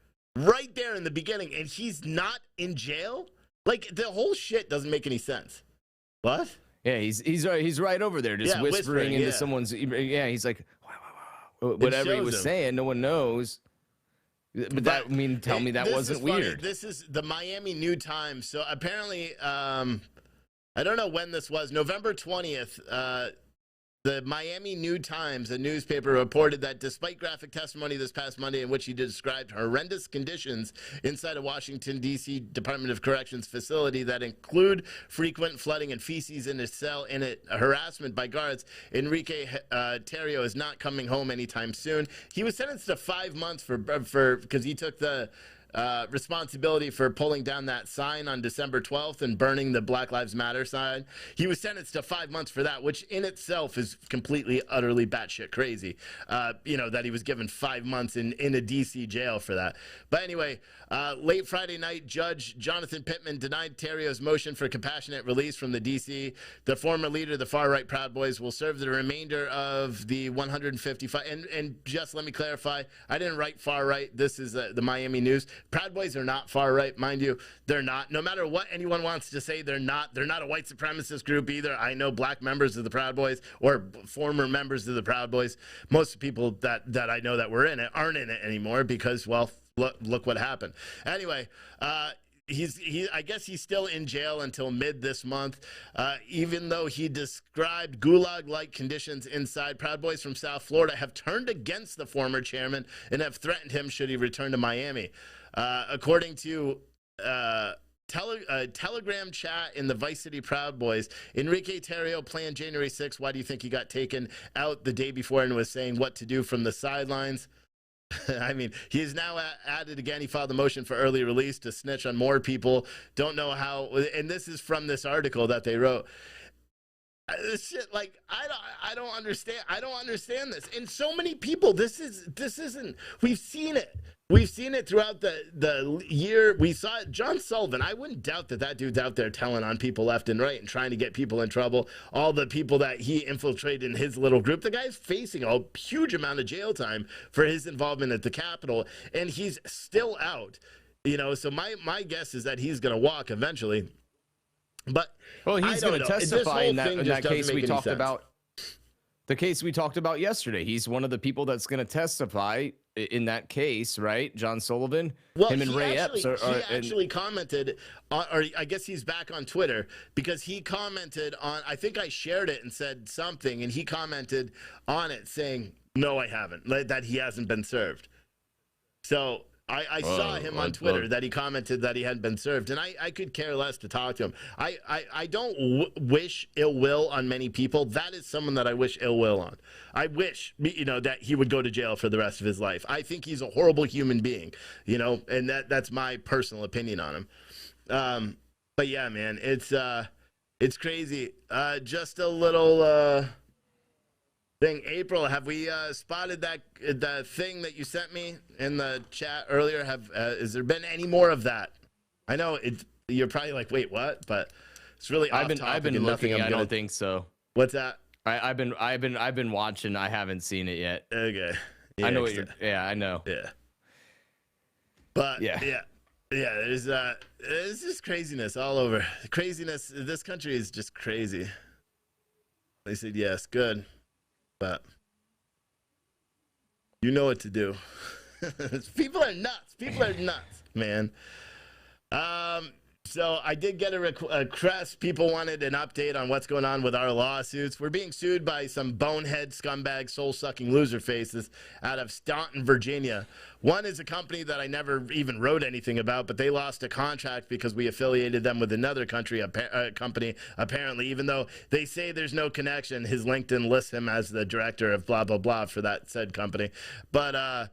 in the beginning, and he's not in jail. Like, the whole shit doesn't make any sense. What? Yeah, he's right over there, just whispering into someone's. Yeah, he's like, wow. Whatever he was saying, no one knows. But that tell me that wasn't weird. This is the Miami New Times. So apparently, I don't know when this was. November 20th. The Miami New Times, a newspaper, reported that despite graphic testimony this past Monday in which he described horrendous conditions inside a Washington, D.C. Department of Corrections facility that include frequent flooding and feces in his cell and harassment by guards, Enrique Tarrio is not coming home anytime soon. He was sentenced to 5 months because he took the responsibility for pulling down that sign on December 12th and burning the Black Lives Matter sign. He was sentenced to 5 months for that, which in itself is completely, utterly batshit crazy. That he was given 5 months in a D.C. jail for that. But anyway, late Friday night, Judge Jonathan Pittman denied Terrio's motion for compassionate release from the D.C. The former leader of the far-right Proud Boys will serve the remainder of the 155. And just let me clarify, I didn't write far-right. This is the Miami News. Proud Boys are not far right, mind you. They're not. No matter what anyone wants to say, they're not. They're not a white supremacist group either. I know black members of the Proud Boys or former members of the Proud Boys. Most people that I know that were in it aren't in it anymore because, well, look what happened. Anyway, I guess he's still in jail until mid this month, even though he described gulag-like conditions inside. Proud Boys from South Florida have turned against the former chairman and have threatened him should he return to Miami. According to Telegram chat in the Vice City Proud Boys, Enrique Tarrio planned January 6th. Why do you think he got taken out the day before and was saying what to do from the sidelines? I mean, he is now added again. He filed a motion for early release to snitch on more people. Don't know how. And this is from this article that they wrote. This shit, like, I don't understand. I don't understand this. And so many people, this isn't. We've seen it. We've seen it throughout the year. We saw it. John Sullivan, I wouldn't doubt that dude's out there telling on people left and right and trying to get people in trouble. All the people that he infiltrated in his little group. The guy's facing a huge amount of jail time for his involvement at the Capitol, and he's still out. So my guess is that he's going to walk eventually. But he's going to testify in that case we talked about. The case we talked about yesterday. He's one of the people that's going to testify in that case, right? John Sullivan, him and Ray Epps. He actually commented, or I guess he's back on Twitter because he commented on, I think I shared it and said something, and he commented on it saying, no, I haven't, that he hasn't been served. So I saw him on Twitter that he commented that he hadn't been served, and I could care less to talk to him. I don't wish ill will on many people. That is someone that I wish ill will on. I wish, that he would go to jail for the rest of his life. I think he's a horrible human being, and that's my personal opinion on him. But yeah, man, it's crazy. Just a little thing. April, have we spotted the thing that you sent me in the chat earlier? Has there been any more of that? I know you're probably like, wait, what? But it's really off topic. I've been looking. I don't think so. What's that? I've been watching. I haven't seen it yet. Okay. Yeah, I know what you're. Yeah, I know. Yeah. But yeah. There's just craziness all over. Craziness. This country is just crazy. They said yes, good. But you know what to do. People are nuts. People are nuts, man. So I did get a request. People wanted an update on what's going on with our lawsuits. We're being sued by some bonehead, scumbag, soul-sucking loser faces out of Staunton, Virginia. One is a company that I never even wrote anything about, but they lost a contract because we affiliated them with another company, apparently, even though they say there's no connection. His LinkedIn lists him as the director of blah, blah, blah for that said company. But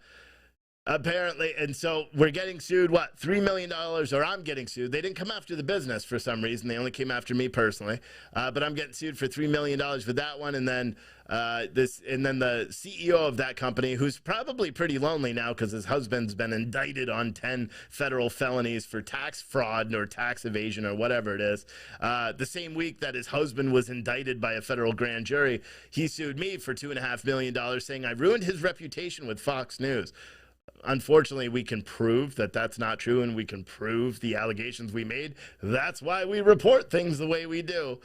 apparently, and so we're getting sued, what, $3 million, or I'm getting sued. They didn't come after the business for some reason. They only came after me personally. But I'm getting sued for $3 million for that one. And then the CEO of that company, who's probably pretty lonely now because his husband's been indicted on 10 federal felonies for tax fraud or tax evasion or whatever it is. The same week that his husband was indicted by a federal grand jury, he sued me for $2.5 million, saying I ruined his reputation with Fox News. unfortunately, we can prove that that's not true, and we can prove the allegations we made. That's why we report things the way we do.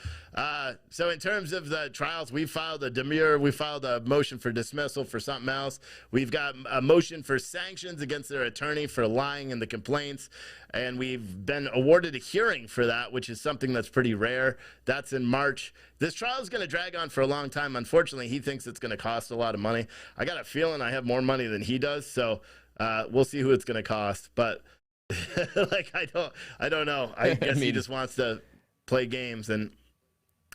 So in terms of the trials, we filed a demurrer. We filed a motion for dismissal for something else. We've got a motion for sanctions against their attorney for lying in the complaints. And we've been awarded a hearing for that, which is something that's pretty rare. That's in March. This trial is going to drag on for a long time. Unfortunately, he thinks it's going to cost a lot of money. I got a feeling I have more money than he does. So we'll see who it's going to cost. But like, I don't know. I guess he just wants to play games, and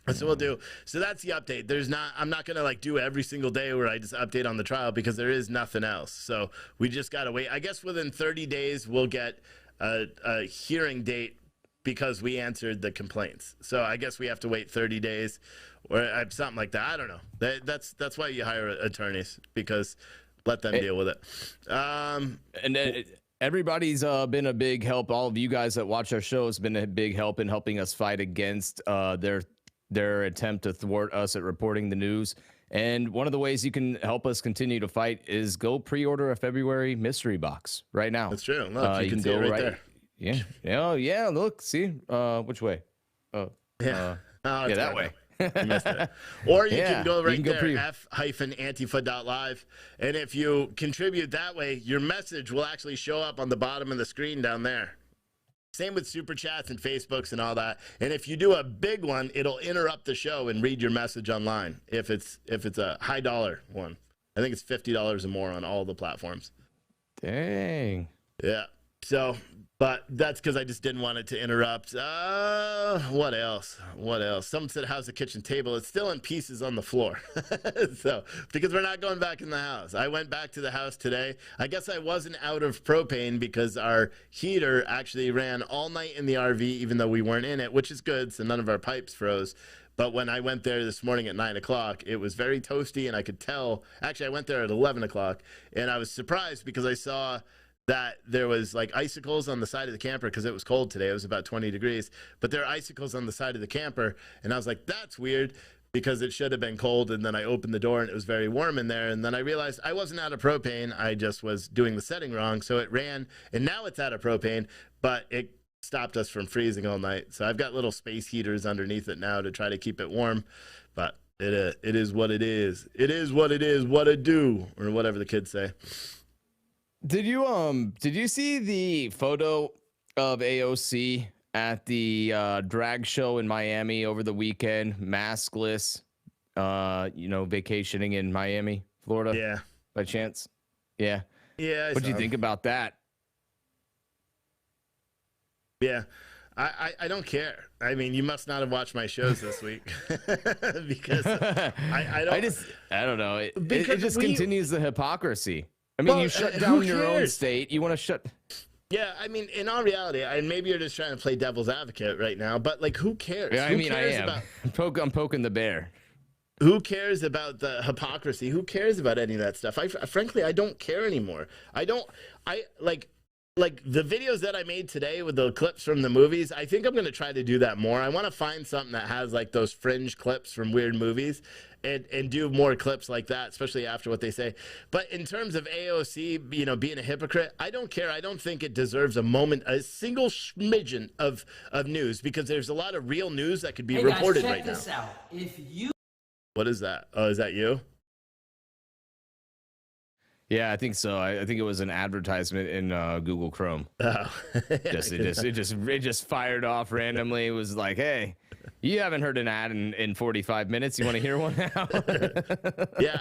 that's what we'll do. So that's the update. I'm not going to like do every single day where I just update on the trial, because there is nothing else. So we just got to wait. I guess within 30 days, we'll get a hearing date, because we answered the complaints. So I guess we have to wait 30 days or something like that. I don't know. That's why you hire attorneys, because let them deal with it. And everybody's been a big help. All of you guys that watch our show has been a big help in helping us fight against their attempt to thwart us at reporting the news. And one of the ways you can help us continue to fight is go pre-order a February mystery box right now. That's true. Look, you can see it right there. Yeah. Oh, yeah. Look, see, which way? Yeah. Yeah, that way. You missed it. Or you can go right go there, f-antifa.live. And if you contribute that way, your message will actually show up on the bottom of the screen down there. Same with super chats and Facebooks and all that. And if you do a big one, it'll interrupt the show and read your message online. If it's a high dollar one, I think it's $50 or more on all the platforms. Dang. Yeah. So, but that's because I just didn't want it to interrupt. What else? Someone said, how's the kitchen table? It's still in pieces on the floor. So, because we're not going back in the house. I went back to the house today. I guess I wasn't out of propane, because our heater actually ran all night in the RV, even though we weren't in it, which is good. So none of our pipes froze. But when I went there this morning at 9 o'clock, it was very toasty, and I could tell. Actually, I went there at 11 o'clock, and I was surprised because I saw that there was like icicles on the side of the camper, because it was cold today. It was about 20 degrees, but there are icicles on the side of the camper. And I was like, that's weird, because it should have been cold. And then I opened the door and it was very warm in there. And then I realized I wasn't out of propane. I just was doing the setting wrong. So it ran, and now it's out of propane, but it stopped us from freezing all night. So I've got little space heaters underneath it now to try to keep it warm, but it is what it is. It is what it is, what it do, or whatever the kids say. Did you see the photo of AOC at the drag show in Miami over the weekend, maskless, vacationing in Miami, Florida? Yeah. By chance? Yeah. Yeah. What do you think about that? Yeah. I don't care. I mean, you must not have watched my shows this week, because I don't know. It just we continues the hypocrisy. I mean, you shut down your own state. You want to shut. Yeah, I mean, in all reality, maybe you're just trying to play devil's advocate right now, but like, who cares? Yeah, I mean, I am. I'm poking the bear. Who cares about the hypocrisy? Who cares about any of that stuff? Frankly, I don't care anymore. Like the videos that I made today with the clips from the movies, I think I'm going to try to do that more. I want to find something that has like those fringe clips from weird movies and do more clips like that, especially after what they say. But in terms of AOC, being a hypocrite, I don't care. I don't think it deserves a single smidgen of news, because there's a lot of real news that could be reported right now. What is that? Oh, is that you? Yeah, I think so. I think it was an advertisement in Google Chrome. Oh. It just fired off randomly. It was like, hey, you haven't heard an ad in 45 minutes. You want to hear one now? Yeah,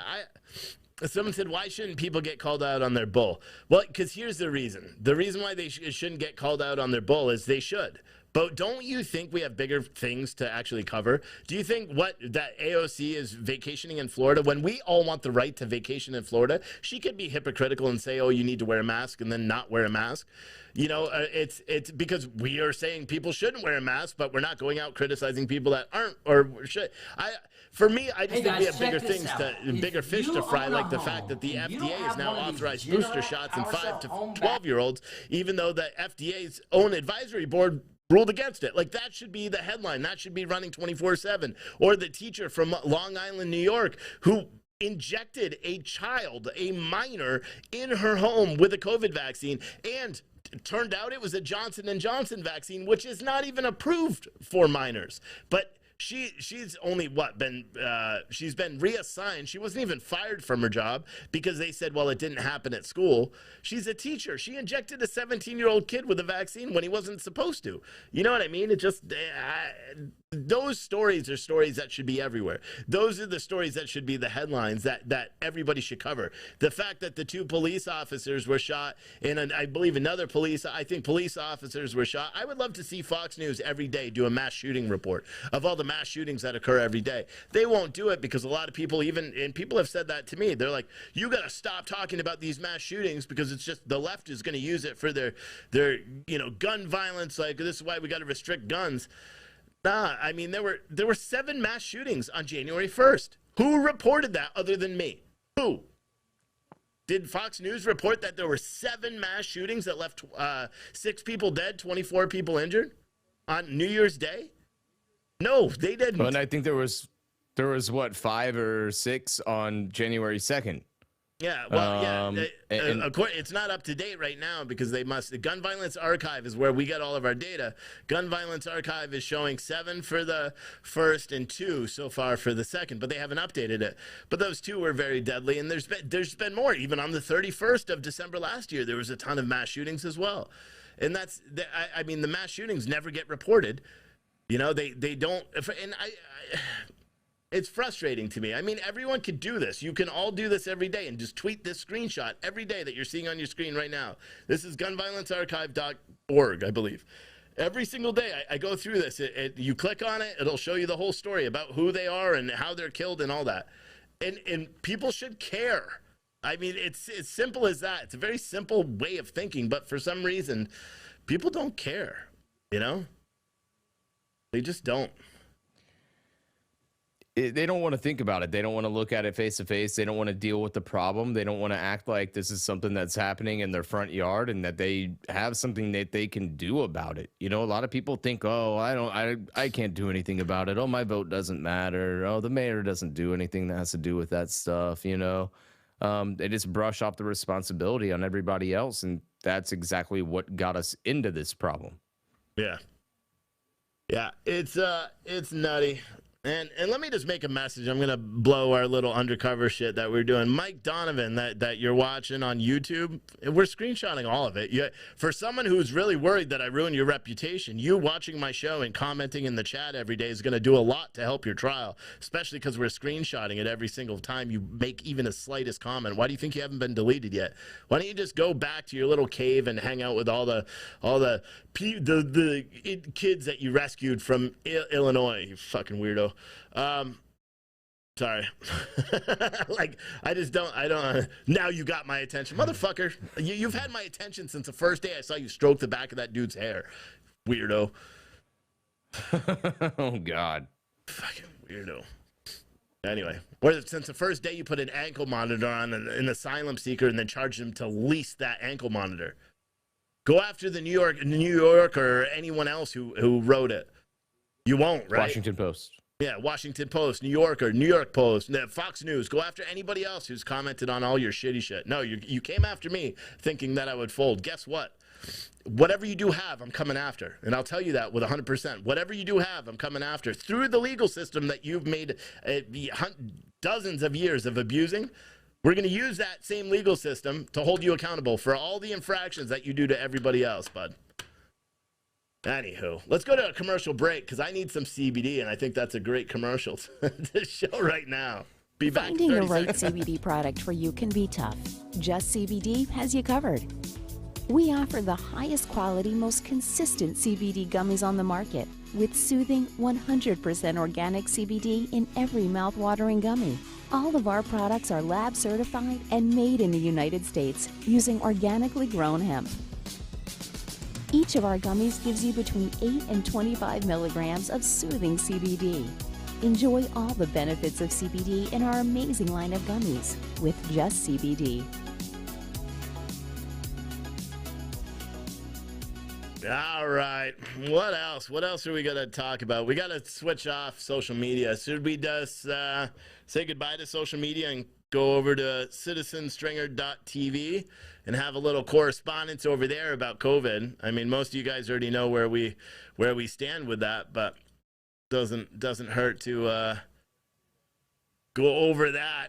someone said, why shouldn't people get called out on their bull? Well, because here's the reason. The reason why they shouldn't get called out on their bull is they should. But don't you think we have bigger things to actually cover? Do you think that AOC is vacationing in Florida when we all want the right to vacation in Florida? She could be hypocritical and say, oh, you need to wear a mask, and then not wear a mask. It's because we are saying people shouldn't wear a mask, but we're not going out criticizing people that aren't or should. For me, I just think we have bigger fish to fry, like the fact that the FDA has now authorized booster shots in 5 to 12-year-olds, even though the FDA's own advisory board ruled against it. Like, that should be the headline. That should be running 24/7. Or the teacher from Long Island, New York, who injected a child, a minor, in her home with a COVID vaccine, and it turned out it was a Johnson & Johnson vaccine, which is not even approved for minors. But she's only she's been reassigned. She wasn't even fired from her job because they said, well, it didn't happen at school. She's a teacher. She injected a 17-year-old kid with a vaccine when he wasn't supposed to. You know what I mean? It just those stories are stories that should be everywhere. Those are the stories that should be the headlines that everybody should cover. The fact that the 2 police officers were shot and I believe police officers were shot. I would love to see Fox News every day do a mass shooting report of all the mass shootings that occur every day. They won't do it because a lot of people people have said that to me. They're like, you got to stop talking about these mass shootings because it's just the left is going to use it for their gun violence. Like, this is why we got to restrict guns. Nah, I mean, there were 7 mass shootings on January 1st. Who reported that other than me? Who? Did Fox News report that there were 7 mass shootings that left 6 people dead, 24 people injured on New Year's Day? No, they didn't. Well, and I think there was what, 5 or 6 on January 2nd. Yeah, well, it's not up to date right now because the Gun Violence Archive is where we get all of our data. Gun Violence Archive is showing 7 for the first and 2 so far for the second, but they haven't updated it. But those 2 were very deadly, and there's been more. Even on the 31st of December last year, there was a ton of mass shootings as well. And the mass shootings never get reported. You know, they don't, and it's frustrating to me. I mean, everyone could do this. You can all do this every day and just tweet this screenshot every day that you're seeing on your screen right now. This is gunviolencearchive.org, I believe. Every single day I go through this. You click on it, it'll show you the whole story about who they are and how they're killed and all that. And people should care. I mean, it's as simple as that. It's a very simple way of thinking, but for some reason, people don't care, you know? They just don't. They don't want to think about it. They don't want to look at it face to face. They don't want to deal with the problem. They don't want to act like this is something that's happening in their front yard and that they have something that they can do about it. You know, a lot of people think, oh, I can't do anything about it. Oh, my vote doesn't matter. Oh, the mayor doesn't do anything that has to do with that stuff. You know, they just brush off the responsibility on everybody else. And that's exactly what got us into this problem. Yeah. Yeah. It's nutty. And let me just make a message. I'm going to blow our little undercover shit that we're doing. Mike Donovan, that you're watching on YouTube, we're screenshotting all of it. For someone who's really worried that I ruin your reputation, you watching my show and commenting in the chat every day is going to do a lot to help your trial, especially because we're screenshotting it every single time you make even the slightest comment. Why do you think you haven't been deleted yet? Why don't you just go back to your little cave and hang out with all the kids that you rescued from Illinois, you fucking weirdo. Sorry. Like, I don't, now you got my attention. Motherfucker, you've had my attention since the first day I saw you stroke the back of that dude's hair. Weirdo. Oh, God. Fucking weirdo. Anyway, since the first day you put an ankle monitor on an asylum seeker and then charged him to lease that ankle monitor. Go after the New York or anyone else who wrote it. You won't, right? Washington Post. Yeah, Washington Post, New Yorker, New York Post, Fox News. Go after anybody else who's commented on all your shitty shit. No, you came after me thinking that I would fold. Guess what? Whatever you do have, I'm coming after. And I'll tell you that with 100%. Whatever you do have, I'm coming after. Through the legal system that you've made dozens of years of abusing, we're going to use that same legal system to hold you accountable for all the infractions that you do to everybody else, bud. Anywho, let's go to a commercial break because I need some CBD, and I think that's a great commercial to show right now. Be back. Finding the right CBD product for you can be tough. Just CBD has you covered. We offer the highest quality, most consistent CBD gummies on the market with soothing 100% organic CBD in every mouth-watering gummy. All of our products are lab certified and made in the United States using organically grown hemp. Each of our gummies gives you between 8 and 25 milligrams of soothing CBD. Enjoy all the benefits of CBD in our amazing line of gummies with Just CBD. All right. What else? What else are we going to talk about? We got to switch off social media. Should we just say goodbye to social media and go over to citizenstringer.tv and have a little correspondence over there about COVID? I mean, most of you guys already know where we stand with that, but doesn't hurt to go over that.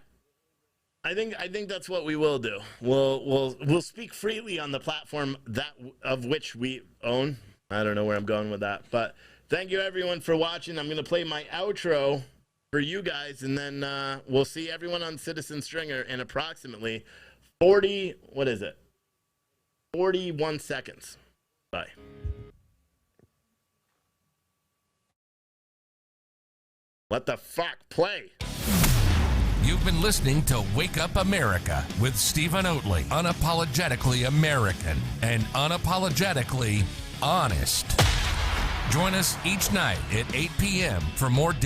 I think that's what we will do. We'll speak freely on the platform of which we own. I don't know where I'm going with that, but thank you everyone for watching. I'm gonna play my outro for you guys, and then we'll see everyone on Citizen Stringer in approximately 41 seconds. Bye. What the fuck? Play. You've been listening to Wake Up America with Stephen Oatley. Unapologetically American and unapologetically honest. Join us each night at 8 p.m. for more